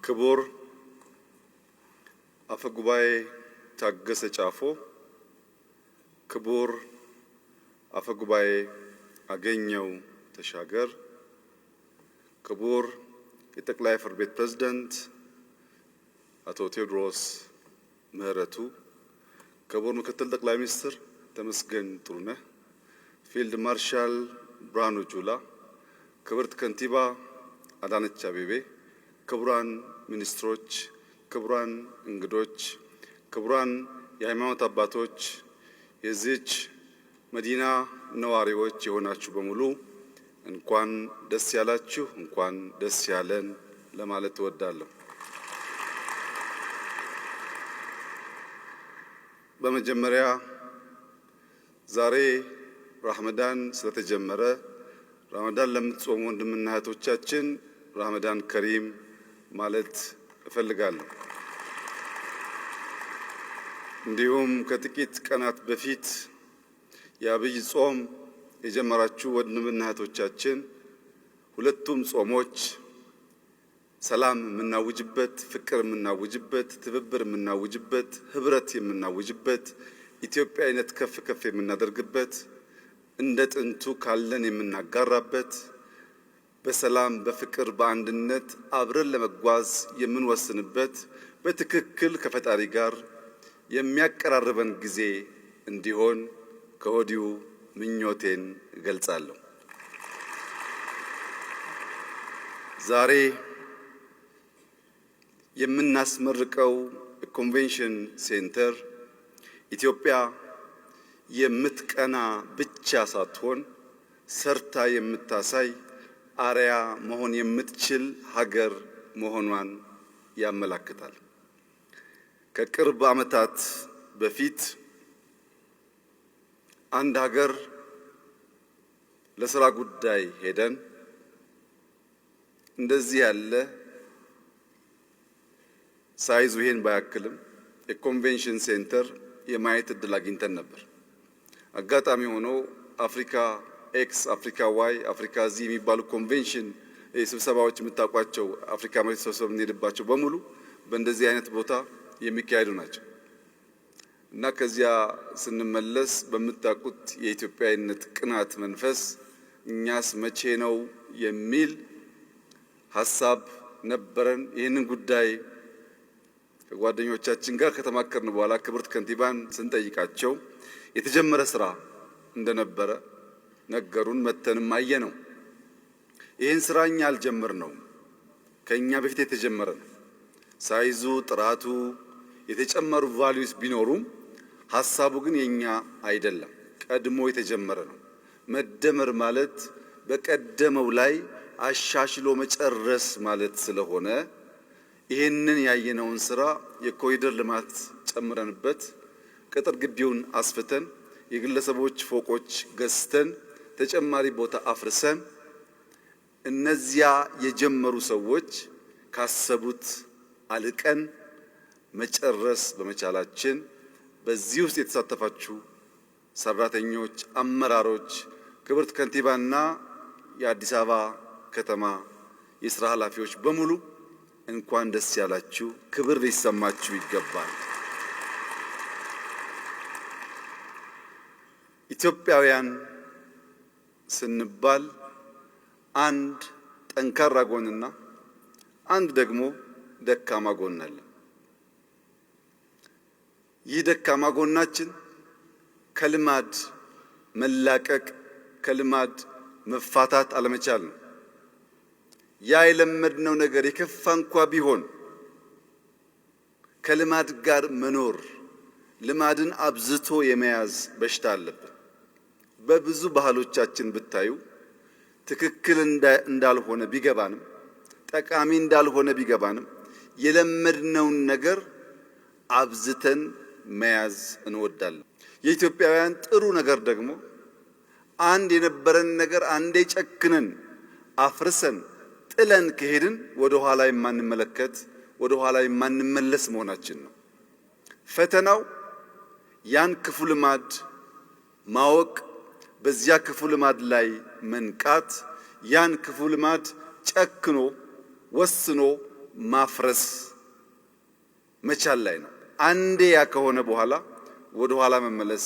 ክቡር አፈ ጉባኤ ታገሰ ጫፎ፣ ክቡር አፈ ጉባኤ አገኘው ተሻገር፣ ክቡር የጠቅላይ ፍርድ ቤት ፕሬዝዳንት አቶ ቴዎድሮስ ምህረቱ፣ ክቡር ምክትል ጠቅላይ ሚኒስትር ተመስገን ጥሩነህ፣ ፊልድ ማርሻል ብርሃኑ ጁላ፣ ክብርት ከንቲባ አዳነች አቤቤ፣ ክቡራን ሚኒስትሮች፣ ክቡራን እንግዶች፣ ክቡራን የሃይማኖት አባቶች፣ የዚች መዲና ነዋሪዎች የሆናችሁ በሙሉ እንኳን ደስ ያላችሁ፣ እንኳን ደስ ያለን ለማለት እወዳለሁ። በመጀመሪያ ዛሬ ረመዳን ስለተጀመረ ረመዳን ለምትጾሙ ወንድምና እህቶቻችን ረመዳን ከሪም ማለት እፈልጋለሁ። እንዲሁም ከጥቂት ቀናት በፊት የአብይ ጾም የጀመራችሁ ወንድምና እህቶቻችን ሁለቱም ጾሞች ሰላም የምናውጅበት፣ ፍቅር የምናውጅበት፣ ትብብር የምናውጅበት፣ ህብረት የምናውጅበት፣ ኢትዮጵያዊነት ከፍ ከፍ የምናደርግበት፣ እንደ ጥንቱ ካለን የምናጋራበት፣ በሰላም በፍቅር በአንድነት አብረን ለመጓዝ የምንወስንበት፣ በትክክል ከፈጣሪ ጋር የሚያቀራርበን ጊዜ እንዲሆን ከወዲሁ ምኞቴን እገልጻለሁ። ዛሬ የምናስመርቀው ኮንቬንሽን ሴንተር ኢትዮጵያ የምትቀና ብቻ ሳትሆን ሰርታ የምታሳይ አርያ መሆን የምትችል ሀገር መሆኗን ያመለክታል። ከቅርብ ዓመታት በፊት አንድ ሀገር ለስራ ጉዳይ ሄደን እንደዚህ ያለ ሳይዙ ይሄን ባያክልም የኮንቬንሽን ሴንተር የማየት እድል አግኝተን ነበር። አጋጣሚ ሆኖ አፍሪካ ኤክስ፣ አፍሪካ ዋይ፣ አፍሪካ ዚ የሚባሉ ኮንቬንሽን ስብሰባዎች የምታውቋቸው አፍሪካ መሪዎች ተሰብስበው የምንሄድባቸው በሙሉ በእንደዚህ አይነት ቦታ የሚካሄዱ ናቸው እና ከዚያ ስንመለስ በምታውቁት የኢትዮጵያዊነት ቅናት መንፈስ እኛስ መቼ ነው የሚል ሀሳብ ነበረን። ይህንን ጉዳይ ከጓደኞቻችን ጋር ከተማከርን በኋላ ክብርት ከንቲባን ስንጠይቃቸው የተጀመረ ስራ እንደነበረ ነገሩን። መተንም አየነው። ይህን ስራ እኛ አልጀመርነውም፣ ከኛ በፊት የተጀመረ ነው። ሳይዙ፣ ጥራቱ፣ የተጨመሩ ቫልዩስ ቢኖሩም ሀሳቡ ግን የኛ አይደለም፣ ቀድሞ የተጀመረ ነው። መደመር ማለት በቀደመው ላይ አሻሽሎ መጨረስ ማለት ስለሆነ ይህንን ያየነውን ስራ የኮሪደር ልማት ጨምረንበት ቅጥር ግቢውን አስፍተን የግለሰቦች ፎቆች ገዝተን ተጨማሪ ቦታ አፍርሰን እነዚያ የጀመሩ ሰዎች ካሰቡት አልቀን መጨረስ በመቻላችን በዚህ ውስጥ የተሳተፋችሁ ሰራተኞች፣ አመራሮች፣ ክብርት ከንቲባና የአዲስ አበባ ከተማ የስራ ኃላፊዎች በሙሉ እንኳን ደስ ያላችሁ፣ ክብር ሊሰማችሁ ይገባል። ኢትዮጵያውያን ስንባል አንድ ጠንካራ ጎንና አንድ ደግሞ ደካማ ጎን አለ። ይህ ደካማ ጎናችን ከልማድ መላቀቅ፣ ከልማድ መፋታት አለመቻል ነው። ያ የለመድነው ነገር የከፋ እንኳ ቢሆን ከልማድ ጋር መኖር፣ ልማድን አብዝቶ የመያዝ በሽታ አለብን። በብዙ ባህሎቻችን ብታዩ ትክክል እንዳልሆነ ቢገባንም፣ ጠቃሚ እንዳልሆነ ቢገባንም የለመድነውን ነገር አብዝተን መያዝ እንወዳለን። የኢትዮጵያውያን ጥሩ ነገር ደግሞ አንድ የነበረን ነገር አንዴ ጨክነን አፍርሰን ጥለን ከሄድን ወደ ኋላ የማንመለከት፣ ወደ ኋላ የማንመለስ መሆናችን ነው። ፈተናው ያን ክፉ ልማድ ማወቅ፣ በዚያ ክፉ ልማድ ላይ መንቃት፣ ያን ክፉ ልማድ ጨክኖ ወስኖ ማፍረስ መቻል ላይ ነው። አንዴ ያ ከሆነ በኋላ ወደ ኋላ መመለስ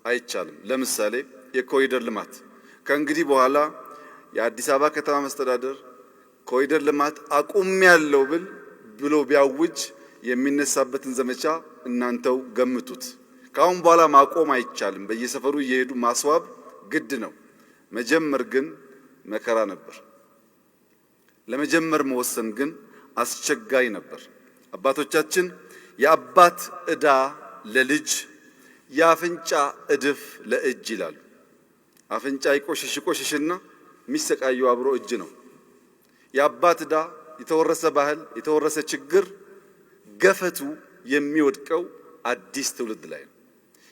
አይቻልም። ለምሳሌ የኮሪደር ልማት ከእንግዲህ በኋላ የአዲስ አበባ ከተማ መስተዳደር ኮሪደር ልማት አቁሜያለሁ ብሎ ቢያውጅ የሚነሳበትን ዘመቻ እናንተው ገምቱት። ካሁን በኋላ ማቆም አይቻልም። በየሰፈሩ እየሄዱ ማስዋብ ግድ ነው። መጀመር ግን መከራ ነበር። ለመጀመር መወሰን ግን አስቸጋሪ ነበር። አባቶቻችን የአባት ዕዳ ለልጅ የአፍንጫ እድፍ ለእጅ ይላሉ። አፍንጫ ይቆሽሽና የሚሰቃየው አብሮ እጅ ነው። የአባት ዕዳ የተወረሰ ባህል፣ የተወረሰ ችግር ገፈቱ የሚወድቀው አዲስ ትውልድ ላይ ነው።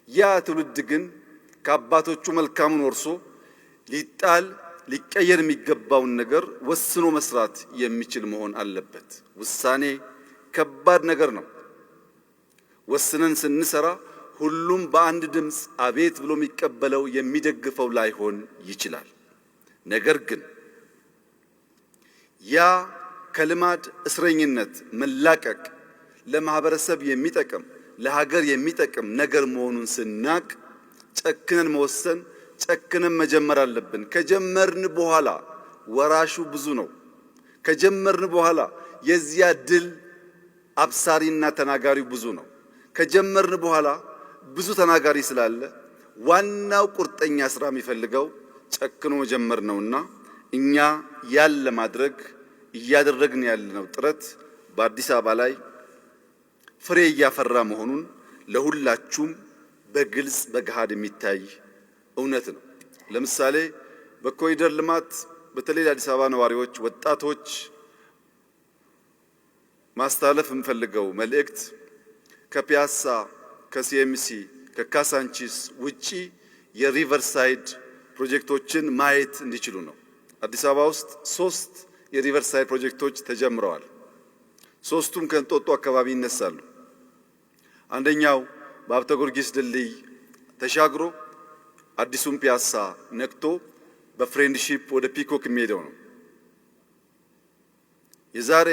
ያ ትውልድ ግን ከአባቶቹ መልካሙን ወርሶ ሊጣል ሊቀየር የሚገባውን ነገር ወስኖ መስራት የሚችል መሆን አለበት። ውሳኔ ከባድ ነገር ነው። ወስነን ስንሰራ ሁሉም በአንድ ድምፅ አቤት ብሎ የሚቀበለው የሚደግፈው ላይሆን ይችላል። ነገር ግን ያ ከልማድ እስረኝነት መላቀቅ ለማህበረሰብ የሚጠቅም ለሀገር የሚጠቅም ነገር መሆኑን ስናቅ ጨክነን መወሰን ጨክነን መጀመር አለብን። ከጀመርን በኋላ ወራሹ ብዙ ነው። ከጀመርን በኋላ የዚያ ድል አብሳሪና ተናጋሪው ብዙ ነው። ከጀመርን በኋላ ብዙ ተናጋሪ ስላለ ዋናው ቁርጠኛ ስራ የሚፈልገው ጨክኖ መጀመር ነውና እኛ ያን ለማድረግ እያደረግን ያለነው ጥረት በአዲስ አበባ ላይ ፍሬ እያፈራ መሆኑን ለሁላችሁም በግልጽ በገሃድ የሚታይ እውነት ነው። ለምሳሌ በኮሪደር ልማት በተለይ አዲስ አበባ ነዋሪዎች፣ ወጣቶች ማስተላለፍ የምፈልገው መልእክት ከፒያሳ፣ ከሲኤምሲ፣ ከካሳንቺስ ውጪ የሪቨርሳይድ ፕሮጀክቶችን ማየት እንዲችሉ ነው። አዲስ አበባ ውስጥ 3 የሪቨርሳይድ ፕሮጀክቶች ተጀምረዋል። 3ቱም ከእንጦጦ አካባቢ ይነሳሉ። አንደኛው በሀብተ ጊዮርጊስ ድልድይ ተሻግሮ አዲሱን ፒያሳ ነክቶ በፍሬንድሺፕ ወደ ፒኮክ የሚሄደው ነው። የዛሬ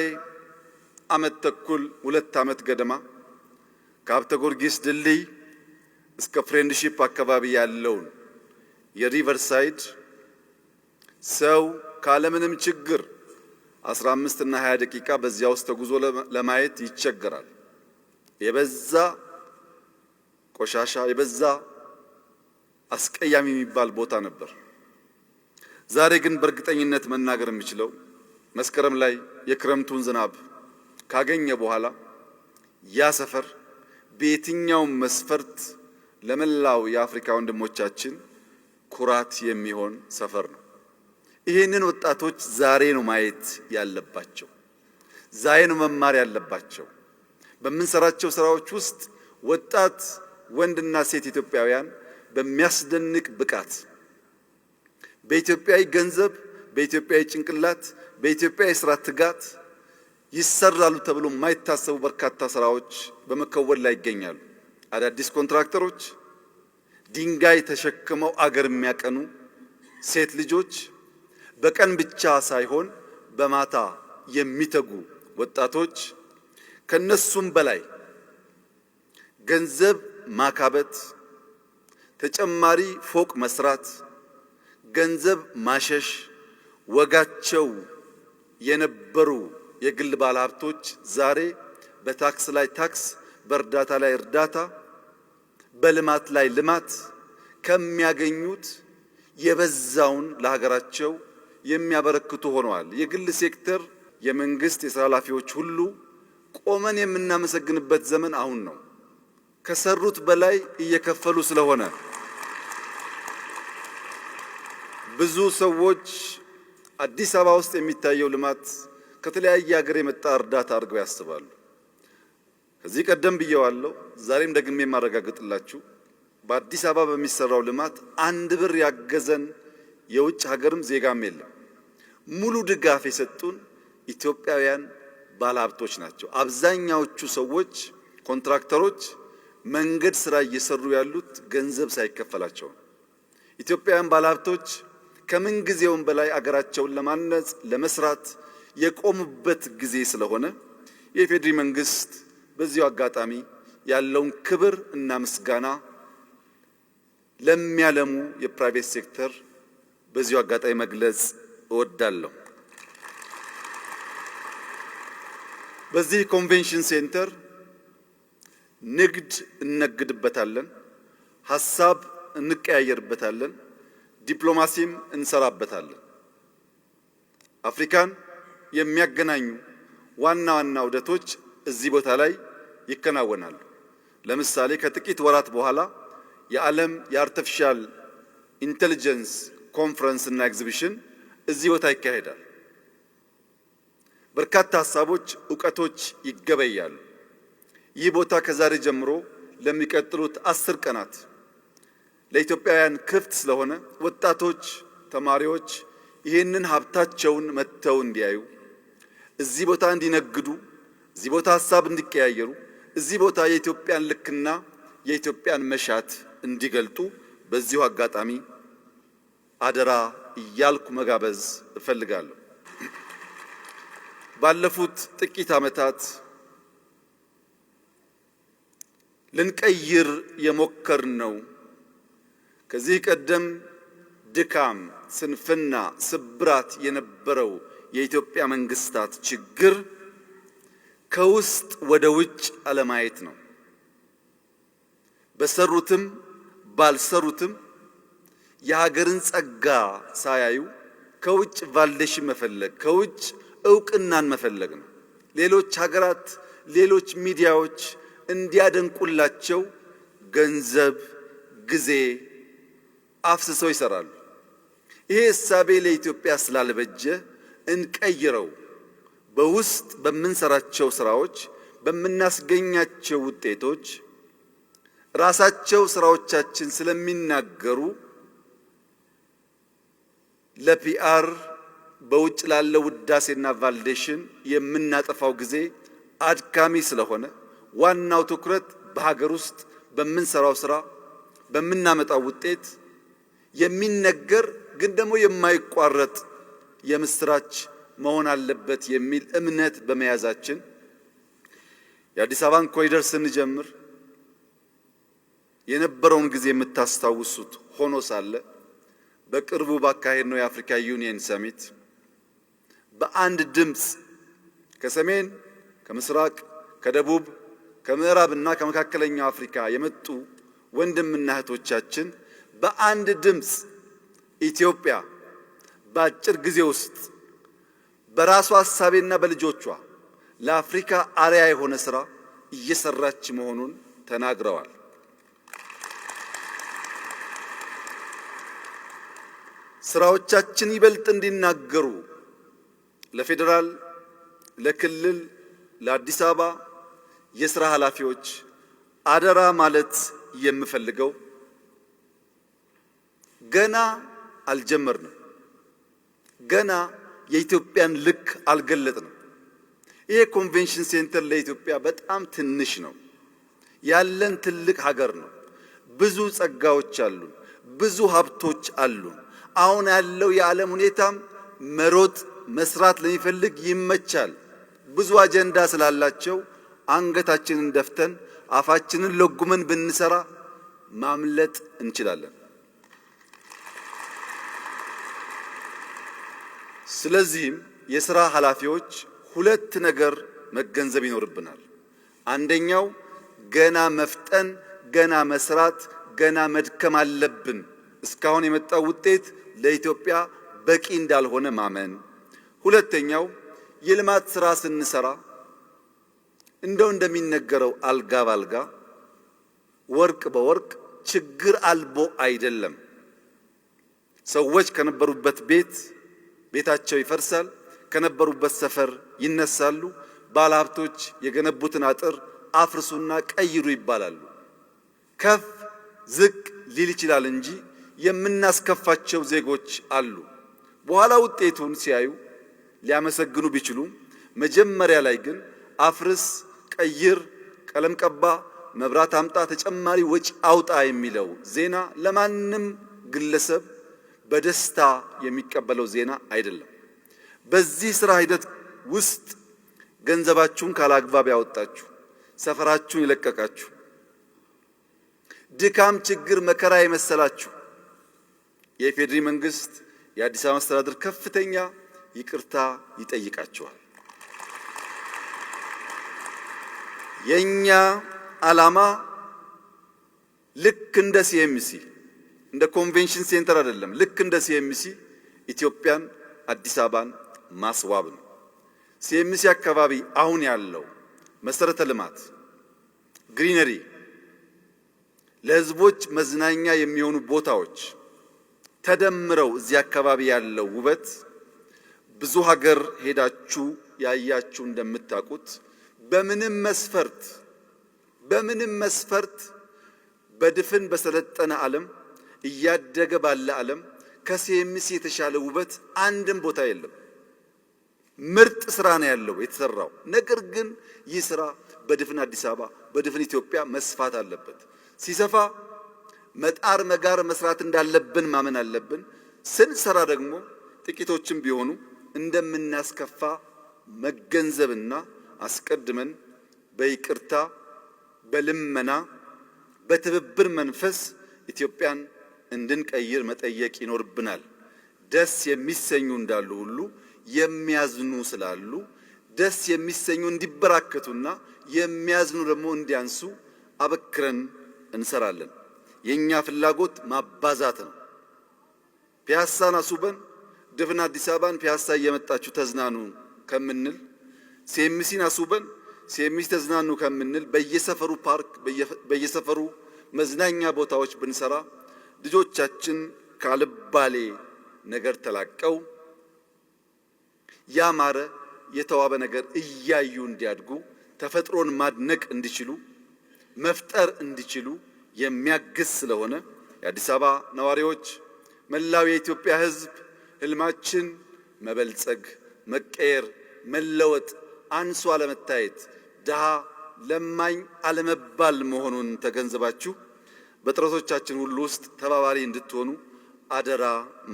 ዓመት ተኩል 2 ዓመት ገደማ ከሀብተ ጊዮርጊስ ድልድይ እስከ ፍሬንድሺፕ አካባቢ ያለውን የሪቨርሳይድ ሰው ካለምንም ችግር 15 እና 20 ደቂቃ በዚያ ውስጥ ተጉዞ ለማየት ይቸገራል። የበዛ ቆሻሻ የበዛ አስቀያሚ የሚባል ቦታ ነበር። ዛሬ ግን በእርግጠኝነት መናገር የሚችለው መስከረም ላይ የክረምቱን ዝናብ ካገኘ በኋላ ያ ሰፈር በየትኛውም መስፈርት ለመላው የአፍሪካ ወንድሞቻችን ኩራት የሚሆን ሰፈር ነው። ይህንን ወጣቶች ዛሬ ነው ማየት ያለባቸው። ዛሬ ነው መማር ያለባቸው። በምንሰራቸው ስራዎች ውስጥ ወጣት ወንድና ሴት ኢትዮጵያውያን በሚያስደንቅ ብቃት በኢትዮጵያዊ ገንዘብ፣ በኢትዮጵያዊ ጭንቅላት፣ በኢትዮጵያዊ ስራ ትጋት ይሰራሉ ተብሎ የማይታሰቡ በርካታ ስራዎች በመከወን ላይ ይገኛሉ። አዳዲስ ኮንትራክተሮች፣ ድንጋይ ተሸክመው አገር የሚያቀኑ ሴት ልጆች፣ በቀን ብቻ ሳይሆን በማታ የሚተጉ ወጣቶች፣ ከነሱም በላይ ገንዘብ ማካበት፣ ተጨማሪ ፎቅ መስራት፣ ገንዘብ ማሸሽ ወጋቸው የነበሩ የግል ባለሀብቶች ዛሬ በታክስ ላይ ታክስ፣ በእርዳታ ላይ እርዳታ፣ በልማት ላይ ልማት ከሚያገኙት የበዛውን ለሀገራቸው የሚያበረክቱ ሆነዋል። የግል ሴክተር የመንግስት የሥራ ኃላፊዎች ሁሉ ቆመን የምናመሰግንበት ዘመን አሁን ነው። ከሰሩት በላይ እየከፈሉ ስለሆነ ብዙ ሰዎች አዲስ አበባ ውስጥ የሚታየው ልማት ከተለያየ ሀገር የመጣ እርዳታ አድርገው ያስባሉ። ከዚህ ቀደም ብየዋለሁ፣ ዛሬም ደግሜ የማረጋግጥላችሁ በአዲስ አበባ በሚሰራው ልማት 1 ብር ያገዘን የውጭ ሀገርም ዜጋም የለም። ሙሉ ድጋፍ የሰጡን ኢትዮጵያውያን ባለሀብቶች ናቸው። አብዛኛዎቹ ሰዎች ኮንትራክተሮች መንገድ ስራ እየሰሩ ያሉት ገንዘብ ሳይከፈላቸው ነው። ኢትዮጵያውያን ባለሀብቶች ከምን ጊዜውም በላይ አገራቸውን ለማነጽ ለመስራት የቆሙበት ጊዜ ስለሆነ የኢፌዴሪ መንግስት በዚሁ አጋጣሚ ያለውን ክብር እና ምስጋና ለሚያለሙ የፕራይቬት ሴክተር በዚሁ አጋጣሚ መግለጽ እወዳለሁ። በዚህ ኮንቬንሽን ሴንተር ንግድ እነግድበታለን፣ ሐሳብ እንቀያየርበታለን፣ ዲፕሎማሲም እንሰራበታለን። አፍሪካን የሚያገናኙ ዋና ዋና ውህደቶች እዚህ ቦታ ላይ ይከናወናሉ። ለምሳሌ ከጥቂት ወራት በኋላ የዓለም የአርቲፊሻል ኢንተለጀንስ ኮንፈረንስ እና ኤግዚቢሽን እዚህ ቦታ ይካሄዳል። በርካታ ሐሳቦች፣ ዕውቀቶች ይገበያሉ። ይህ ቦታ ከዛሬ ጀምሮ ለሚቀጥሉት 10 ቀናት ለኢትዮጵያውያን ክፍት ስለሆነ ወጣቶች፣ ተማሪዎች ይህንን ሀብታቸውን መጥተው እንዲያዩ፣ እዚህ ቦታ እንዲነግዱ፣ እዚህ ቦታ ሐሳብ እንዲቀያየሩ፣ እዚህ ቦታ የኢትዮጵያን ልክና የኢትዮጵያን መሻት እንዲገልጡ በዚሁ አጋጣሚ አደራ እያልኩ መጋበዝ እፈልጋለሁ። ባለፉት ጥቂት ዓመታት ልንቀይር የሞከርነው ከዚህ ቀደም ድካም፣ ስንፍና፣ ስብራት የነበረው የኢትዮጵያ መንግስታት ችግር ከውስጥ ወደ ውጭ አለማየት ነው። በሰሩትም ባልሰሩትም የሀገርን ጸጋ ሳያዩ ከውጭ ቫሊዴሽን መፈለግ፣ ከውጭ ዕውቅናን መፈለግ ነው። ሌሎች ሀገራት፣ ሌሎች ሚዲያዎች እንዲያደንቁላቸው ገንዘብ፣ ጊዜ አፍስሰው ይሰራሉ። ይሄ እሳቤ ለኢትዮጵያ ስላልበጀ እንቀይረው። በውስጥ በምንሰራቸው ስራዎች፣ በምናስገኛቸው ውጤቶች ራሳቸው ስራዎቻችን ስለሚናገሩ ለፒአር በውጭ ላለው ውዳሴና ቫሊዴሽን የምናጠፋው ጊዜ አድካሚ ስለሆነ ዋናው ትኩረት በሀገር ውስጥ በምንሰራው ስራ፣ በምናመጣው ውጤት የሚነገር ግን ደግሞ የማይቋረጥ የምስራች መሆን አለበት የሚል እምነት በመያዛችን የአዲስ አበባን ኮሪደር ስንጀምር የነበረውን ጊዜ የምታስታውሱት ሆኖ ሳለ በቅርቡ ባካሄድነው የአፍሪካ ዩኒየን ሰሚት በአንድ ድምፅ ከሰሜን፣ ከምስራቅ፣ ከደቡብ፣ ከምዕራብና ከመካከለኛው አፍሪካ የመጡ ወንድምና እህቶቻችን በአንድ ድምፅ ኢትዮጵያ በአጭር ጊዜ ውስጥ በራሷ ሐሳቤና በልጆቿ ለአፍሪካ አርያ የሆነ ስራ እየሰራች መሆኑን ተናግረዋል። ስራዎቻችን ይበልጥ እንዲናገሩ ለፌዴራል፣ ለክልል፣ ለአዲስ አበባ የሥራ ኃላፊዎች አደራ ማለት የምፈልገው ገና አልጀመርንም። ገና የኢትዮጵያን ልክ አልገለጥንም። ይሄ ኮንቬንሽን ሴንተር ለኢትዮጵያ በጣም ትንሽ ነው። ያለን ትልቅ ሀገር ነው። ብዙ ጸጋዎች አሉን፣ ብዙ ሀብቶች አሉን። አሁን ያለው የዓለም ሁኔታም መሮጥ መስራት ለሚፈልግ ይመቻል። ብዙ አጀንዳ ስላላቸው አንገታችንን ደፍተን አፋችንን ለጉመን ብንሰራ ማምለጥ እንችላለን። ስለዚህም የሥራ ኃላፊዎች ሁለት ነገር መገንዘብ ይኖርብናል። አንደኛው ገና መፍጠን፣ ገና መስራት፣ ገና መድከም አለብን። እስካሁን የመጣው ውጤት ለኢትዮጵያ በቂ እንዳልሆነ ማመን። ሁለተኛው የልማት ሥራ ስንሰራ እንደሚነገረው አልጋ ባልጋ ወርቅ በወርቅ ችግር አልቦ አይደለም። ሰዎች ከነበሩበት ቤታቸው ይፈርሳል፣ ከነበሩበት ሰፈር ይነሳሉ። ባለሀብቶች የገነቡትን አጥር አፍርሱና ቀይሩ ይባላሉ። ከፍ ዝቅ ሊል ይችላል እንጂ የምናስከፋቸው ዜጎች አሉ። በኋላ ውጤቱን ሲያዩ ሊያመሰግኑ ቢችሉም መጀመሪያ ላይ ግን አፍርስ፣ ቀይር፣ ቀለም ቀባ፣ መብራት አምጣ፣ ተጨማሪ ወጪ አውጣ የሚለው ዜና ለማንም ግለሰብ በደስታ የሚቀበለው ዜና አይደለም። በዚህ ስራ ሂደት ውስጥ ገንዘባችሁን ካላግባብ ያወጣችሁ፣ ሰፈራችሁን የለቀቃችሁ፣ ድካም፣ ችግር፣ መከራ የመሰላችሁ የኢፌዴሪ መንግስት የአዲስ አበባ መስተዳድር ከፍተኛ ይቅርታ ይጠይቃችኋል። የኛ ዓላማ ልክ እንደ ሲኤምሲ እንደ ኮንቬንሽን ሴንተር አይደለም። ልክ እንደ ሲኤምሲ ኢትዮጵያን አዲስ አበባን ማስዋብ ነው። ሲኤምሲ አካባቢ አሁን ያለው መሰረተ ልማት ግሪነሪ፣ ለህዝቦች መዝናኛ የሚሆኑ ቦታዎች ተደምረው እዚህ አካባቢ ያለው ውበት ብዙ ሀገር ሄዳችሁ ያያችሁ እንደምታውቁት በምንም መስፈርት በድፍን በሰለጠነ ዓለም እያደገ ባለ ዓለም ከሲኤምሲ የተሻለ ውበት አንድም ቦታ የለም። ምርጥ ስራ ነው ያለው የተሰራው። ነገር ግን ይህ ስራ በድፍን አዲስ አበባ በድፍን ኢትዮጵያ መስፋት አለበት። ሲሰፋ መጣር መጋር መስራት እንዳለብን ማመን አለብን። ስንሰራ ደግሞ ጥቂቶችም ቢሆኑ እንደምናስከፋ መገንዘብና አስቀድመን በይቅርታ በልመና በትብብር መንፈስ ኢትዮጵያን እንድንቀይር መጠየቅ ይኖርብናል። ደስ የሚሰኙ እንዳሉ ሁሉ የሚያዝኑ ስላሉ ደስ የሚሰኙ እንዲበራከቱና የሚያዝኑ ደግሞ እንዲያንሱ አበክረን እንሰራለን። የኛ ፍላጎት ማባዛት ነው። ፒያሳን አስውበን ድፍን አዲስ አበባን ፒያሳ እየመጣችሁ ተዝናኑ ከምንል፣ ሲኤምሲን አስውበን ሲኤምሲ ተዝናኑ ከምንል በየሰፈሩ ፓርክ በየሰፈሩ መዝናኛ ቦታዎች ብንሰራ ልጆቻችን ካልባሌ ነገር ተላቀው ያማረ የተዋበ ነገር እያዩ እንዲያድጉ ተፈጥሮን ማድነቅ እንዲችሉ መፍጠር እንዲችሉ የሚያግዝ ስለሆነ የአዲስ አበባ ነዋሪዎች፣ መላው የኢትዮጵያ ሕዝብ ህልማችን መበልጸግ፣ መቀየር፣ መለወጥ፣ አንሶ አለመታየት፣ ድሃ ለማኝ አለመባል መሆኑን ተገንዝባችሁ በጥረቶቻችን ሁሉ ውስጥ ተባባሪ እንድትሆኑ አደራ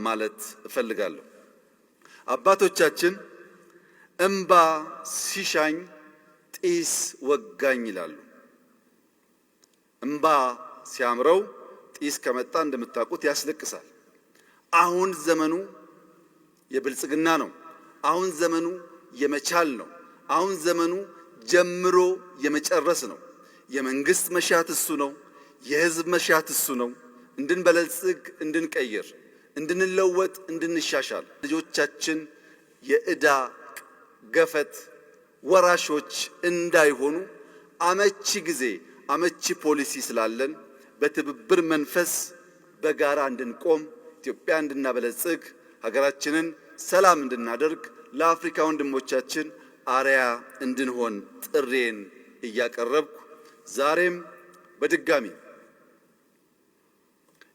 ማለት እፈልጋለሁ። አባቶቻችን እምባ ሲሻኝ ጢስ ወጋኝ ይላሉ። እምባ ሲያምረው ጢስ ከመጣ እንደምታውቁት ያስለቅሳል። አሁን ዘመኑ የብልጽግና ነው። አሁን ዘመኑ የመቻል ነው። አሁን ዘመኑ ጀምሮ የመጨረስ ነው። የመንግስት መሻት እሱ ነው። የህዝብ መሻት እሱ ነው። እንድንበለጽግ፣ እንድንቀይር፣ እንድንለወጥ፣ እንድንሻሻል ልጆቻችን የዕዳ ገፈት ወራሾች እንዳይሆኑ አመቺ ጊዜ አመቺ ፖሊሲ ስላለን በትብብር መንፈስ በጋራ እንድንቆም ኢትዮጵያ እንድናበለጽግ ሀገራችንን ሰላም እንድናደርግ ለአፍሪካ ወንድሞቻችን አርያ እንድንሆን ጥሬን እያቀረብኩ ዛሬም በድጋሚ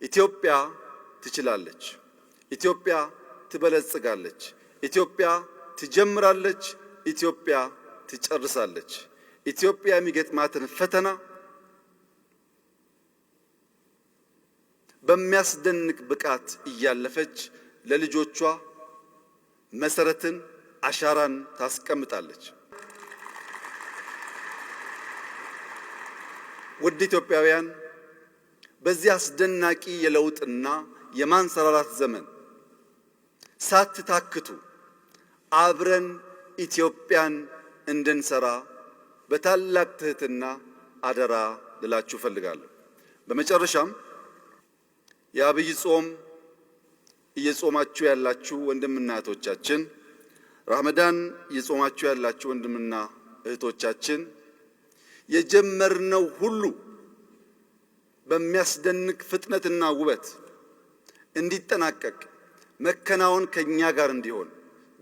ኢትዮጵያ ትችላለች፣ ኢትዮጵያ ትበለጽጋለች፣ ኢትዮጵያ ትጀምራለች፣ ኢትዮጵያ ትጨርሳለች። ኢትዮጵያ የሚገጥማትን ፈተና በሚያስደንቅ ብቃት እያለፈች ለልጆቿ መሰረትን አሻራን ታስቀምጣለች። ውድ ኢትዮጵያውያን፣ በዚህ አስደናቂ የለውጥና የማንሰራራት ዘመን ሳትታክቱ አብረን ኢትዮጵያን እንድንሰራ በታላቅ ትህትና አደራ ልላችሁ ፈልጋለሁ። በመጨረሻም የአብይ ጾም እየጾማችሁ ያላችሁ ወንድምና እህቶቻችን፣ ረመዳን እየጾማችሁ ያላችሁ ወንድምና እህቶቻችን የጀመርነው ሁሉ በሚያስደንቅ ፍጥነትና ውበት እንዲጠናቀቅ መከናወን ከኛ ጋር እንዲሆን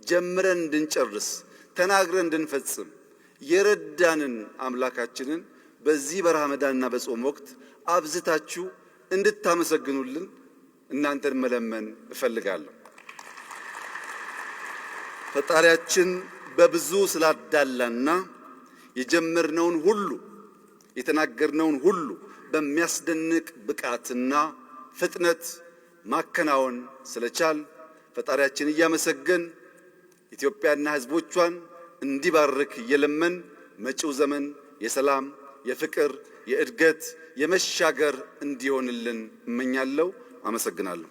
ጀምረን እንድንጨርስ ተናግረን እንድንፈጽም የረዳንን አምላካችንን በዚህ በረመዳንና በጾም ወቅት አብዝታችሁ እንድታመሰግኑልን እናንተን መለመን እፈልጋለሁ። ፈጣሪያችን በብዙ ስላዳላና የጀመርነውን ሁሉ የተናገርነውን ሁሉ በሚያስደንቅ ብቃትና ፍጥነት ማከናወን ስለቻል ፈጣሪያችን እያመሰገን ኢትዮጵያና ሕዝቦቿን እንዲባርክ እየለመን መጪው ዘመን የሰላም፣ የፍቅር፣ የእድገት፣ የመሻገር እንዲሆንልን እመኛለሁ። አመሰግናለሁ።